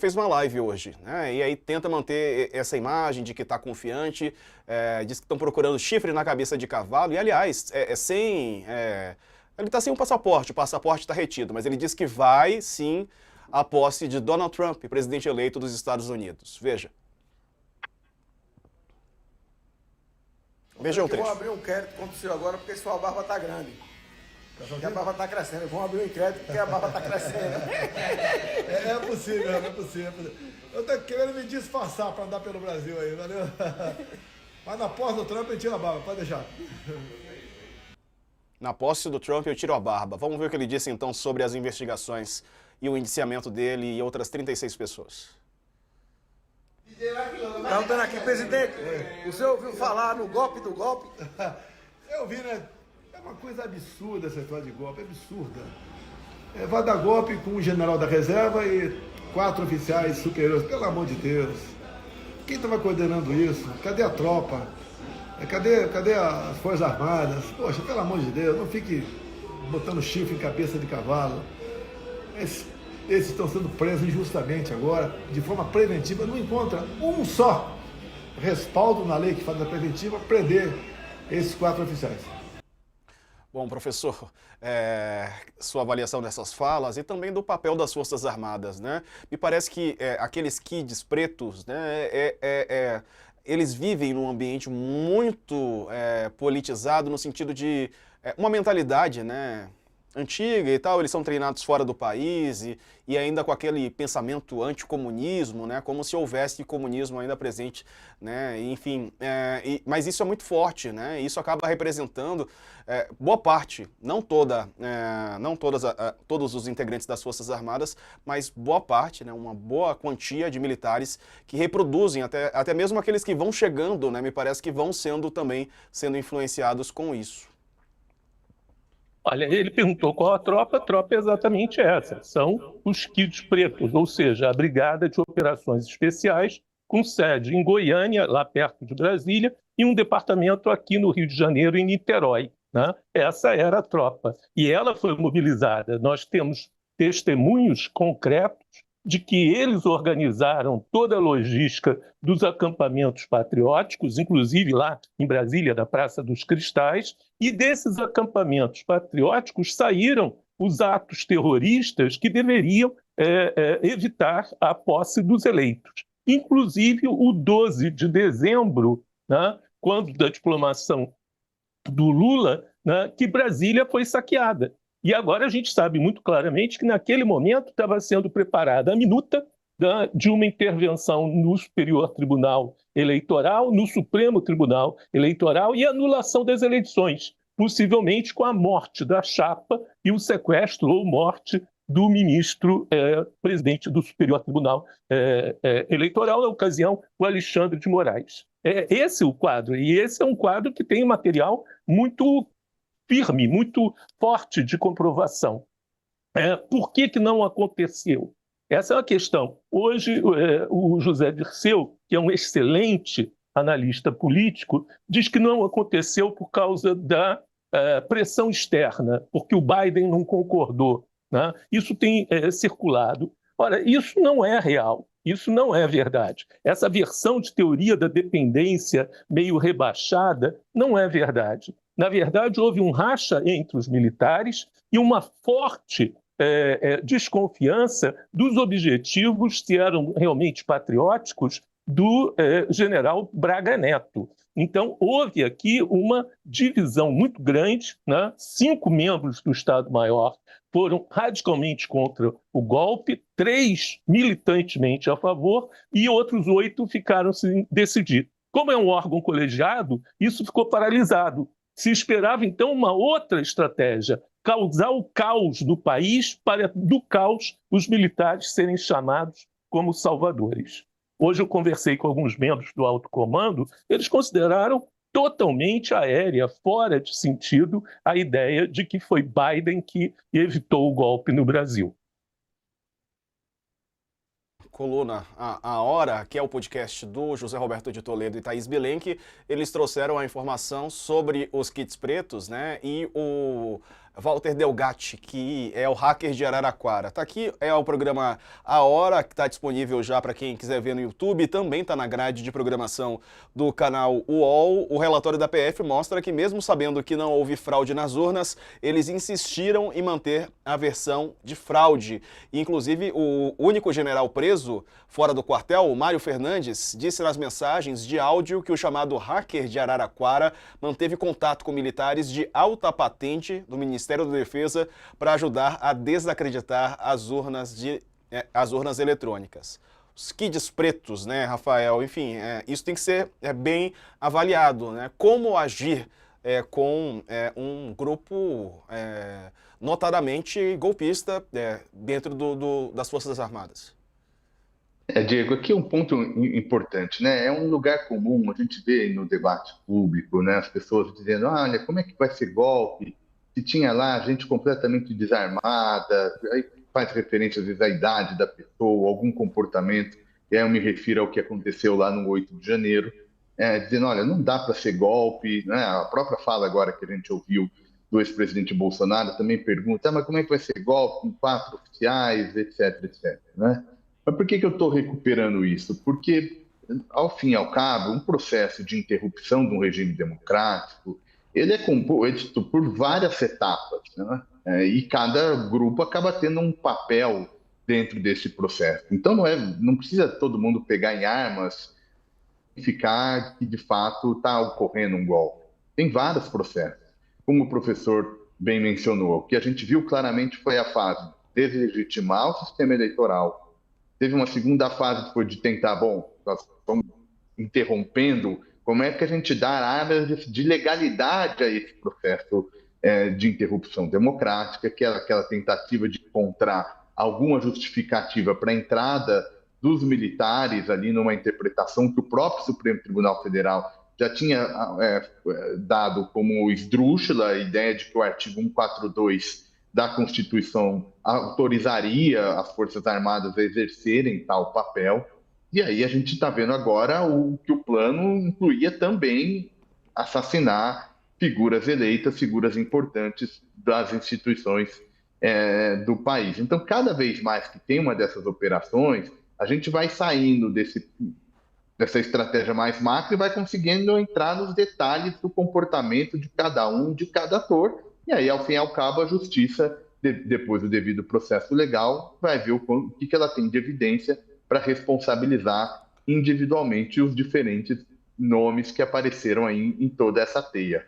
fez uma live hoje, né? E aí tenta manter essa imagem de que está confiante, diz que estão procurando chifre na cabeça de cavalo, e aliás, ele está sem um passaporte, o passaporte está retido, mas ele diz que vai sim à posse de Donald Trump, presidente eleito dos Estados Unidos. Veja. Veja o trecho. Eu vou abrir um inquérito contra o senhor agora porque sua barba está grande. E a barba está crescendo. Vamos abrir um inquérito porque a barba está crescendo. É possível, é possível. Eu estou querendo me disfarçar para andar pelo Brasil aí, valeu? Mas na posse do Trump eu tiro a barba, pode deixar. Na posse do Trump eu tiro a barba. Vamos ver o que ele disse então sobre as investigações e o indiciamento dele e outras 36 pessoas. Perguntando aqui, presidente, o senhor ouviu falar no golpe do golpe? Eu vi, né? É uma coisa absurda essa história de golpe, absurda. Vai dar golpe com um general da reserva e 4 oficiais superiores, pelo amor de Deus. Quem estava coordenando isso? Cadê a tropa? Cadê as Forças Armadas? Poxa, pelo amor de Deus, não fique botando chifre em cabeça de cavalo. Esses estão sendo presos injustamente agora, de forma preventiva, não encontra um só respaldo na lei que faz a preventiva prender esses 4 oficiais. Bom, professor, sua avaliação dessas falas e também do papel das Forças Armadas, né? Me parece que aqueles kids pretos, né, eles vivem num ambiente muito politizado, no sentido de uma mentalidade, né, antiga e tal, eles são treinados fora do país e ainda com aquele pensamento anticomunismo, né, como se houvesse comunismo ainda presente, né, enfim, mas isso é muito forte, né, isso acaba representando boa parte, não todos os integrantes das Forças Armadas, mas boa parte, né, uma boa quantia de militares que reproduzem, até mesmo aqueles que vão chegando, né, me parece que vão também sendo influenciados com isso. Olha, ele perguntou qual a tropa é exatamente essa, são os kids pretos, ou seja, a Brigada de Operações Especiais, com sede em Goiânia, lá perto de Brasília, e um departamento aqui no Rio de Janeiro, em Niterói, né? Essa era a tropa, e ela foi mobilizada. Nós temos testemunhos concretos de que eles organizaram toda a logística dos acampamentos patrióticos, inclusive lá em Brasília, da Praça dos Cristais, e desses acampamentos patrióticos saíram os atos terroristas que deveriam evitar a posse dos eleitos. Inclusive o 12 de dezembro, né, quando da diplomação do Lula, né, que Brasília foi saqueada. E agora a gente sabe muito claramente que naquele momento estava sendo preparada a minuta de uma intervenção no Superior Tribunal Eleitoral, no Supremo Tribunal Eleitoral e anulação das eleições, possivelmente com a morte da chapa e o sequestro ou morte do ministro presidente do Superior Tribunal Eleitoral, na ocasião, o Alexandre de Moraes. Esse é o quadro, e esse é um quadro que tem material muito firme, muito forte de comprovação. Por que não aconteceu? Essa é uma questão. Hoje, o José Dirceu, que é um excelente analista político, diz que não aconteceu por causa da pressão externa, porque o Biden não concordou, né? Isso tem circulado. Ora, isso não é real, isso não é verdade. Essa versão de teoria da dependência meio rebaixada não é verdade. Na verdade, houve um racha entre os militares e uma forte desconfiança dos objetivos, se eram realmente patrióticos, do general Braga Neto. Então, houve aqui uma divisão muito grande, né? 5 membros do Estado-Maior foram radicalmente contra o golpe, 3 militantemente a favor e outros 8 ficaram sem decidir. Como é um órgão colegiado, isso ficou paralisado. Se esperava, então, uma outra estratégia, causar o caos no país para, do caos, os militares serem chamados como salvadores. Hoje eu conversei com alguns membros do alto comando, eles consideraram totalmente aérea, fora de sentido, a ideia de que foi Biden que evitou o golpe no Brasil. Coluna A Hora, que é o podcast do José Roberto de Toledo e Thaís Bilenque, eles trouxeram a informação sobre os kits pretos, né, e Walter Delgatti, que é o hacker de Araraquara. Está aqui, é o programa A Hora, que está disponível já para quem quiser ver no YouTube, também está na grade de programação do canal UOL. O relatório da PF mostra que, mesmo sabendo que não houve fraude nas urnas, eles insistiram em manter a versão de fraude. E, inclusive, o único general preso fora do quartel, o Mário Fernandes, disse nas mensagens de áudio que o chamado hacker de Araraquara manteve contato com militares de alta patente do Ministério da Defesa para ajudar a desacreditar as urnas eletrônicas. Os kits pretos, né, Rafael? Enfim, isso tem que ser bem avaliado, né? Como agir com um grupo notadamente golpista dentro das Forças Armadas. Diego, aqui é um ponto importante, né? É um lugar comum, a gente vê no debate público, né? As pessoas dizendo, olha, como é que vai ser golpe? Se tinha lá gente completamente desarmada, aí faz referência às vezes à idade da pessoa, algum comportamento, e aí eu me refiro ao que aconteceu lá no 8 de janeiro, dizendo, olha, não dá para ser golpe, né? A própria fala agora que a gente ouviu do ex-presidente Bolsonaro também pergunta, mas como é que vai ser golpe com 4 oficiais, etc, etc, né? Mas por que eu estou recuperando isso? Porque, ao fim e ao cabo, um processo de interrupção de um regime democrático, ele é composto por várias etapas, né? E cada grupo acaba tendo um papel dentro desse processo. Então, não precisa todo mundo pegar em armas e ficar que, de fato, está ocorrendo um golpe. Tem vários processos. Como o professor bem mencionou, o que a gente viu claramente foi a fase de deslegitimar o sistema eleitoral. Teve uma segunda fase depois de tentar, nós estamos interrompendo, como é que a gente dá armas de legalidade a esse processo de interrupção democrática, que é aquela tentativa de encontrar alguma justificativa para a entrada dos militares ali numa interpretação que o próprio Supremo Tribunal Federal já tinha dado como esdrúxula a ideia de que o artigo 142 da Constituição autorizaria as Forças Armadas a exercerem tal papel. E aí a gente está vendo agora que o plano incluía também assassinar figuras eleitas, figuras importantes das instituições do país. Então, cada vez mais que tem uma dessas operações, a gente vai saindo dessa estratégia mais macro e vai conseguindo entrar nos detalhes do comportamento de cada um, de cada ator. E aí, ao fim e ao cabo, a justiça, depois do devido processo legal, vai ver o que ela tem de evidência para responsabilizar individualmente os diferentes nomes que apareceram aí em toda essa teia.